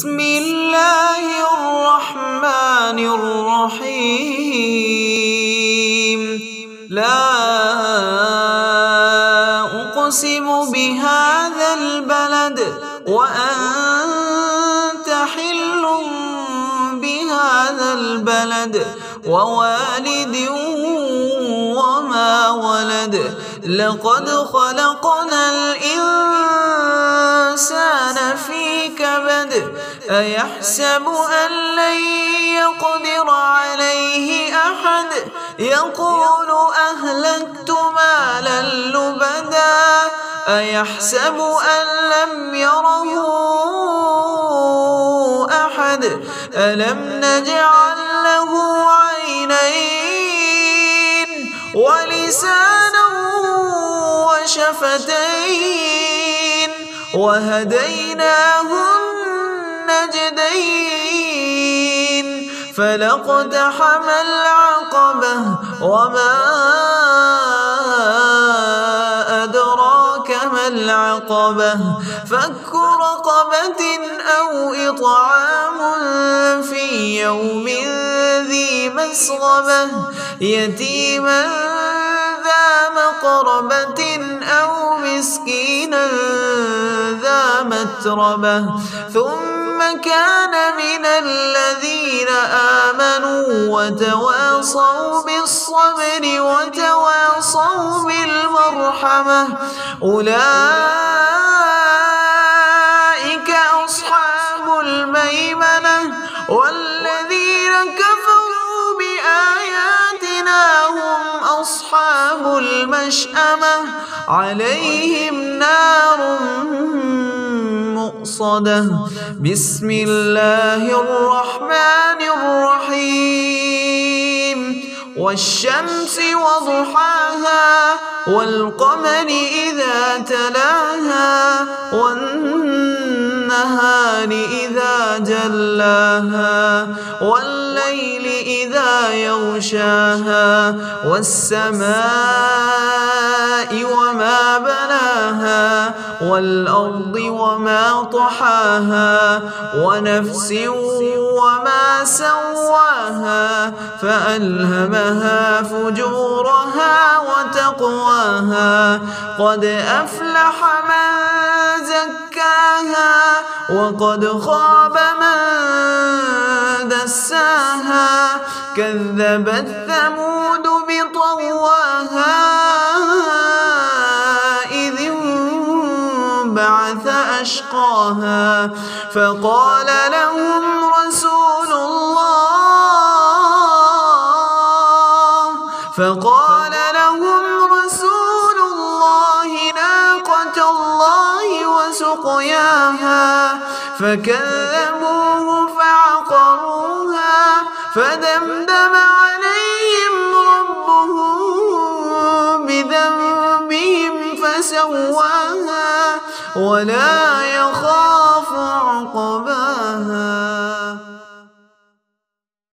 بسم الله الرحمن الرحيم لا أقسم بهذا البلد وأنت حل بهذا البلد ووالد وما ولد لقد خلقنا الإنسان في كبد أيحسب أن لن يقدر عليه أحد يقول أهلكت مالا لبدا أيحسب أن لم يره أحد ألم نجعل له عينين ولسانا وشفتين وهديناه النجدين فلاقتحم العقبة وما أدراك ما العقبة فك رقبة أو إطعام في يوم ذي مسغبة يتيما ذا مقربة أو مسكينا ذا متربة ثم كان من الذين آمنوا وتواصوا بالصبر وتواصوا بالمرحمة أولئك أصحاب الميمنة والذين كفروا بآياتنا هم أصحاب المشأمة عليهم نار مؤصدة بسم الله الرحمن الرحيم والشمس وضحاها والقمر إذا تلاها والنهار إذا جلاها والليل إذا يغشاها والسماء وما بناها والأرض وما طحاها ونفس وما سواها فألهمها فجورها وتقواها قد أفلح من زكاها وقد خاب من دساها كذبت ثمود بطغواها إذ انبعث أشقاها فقال لهم رسول الله ناقة الله وسقياها فكذبوه فعقروها فدمدم عليهم ربهم بذنبهم فسواها ولا يخاف عقباها.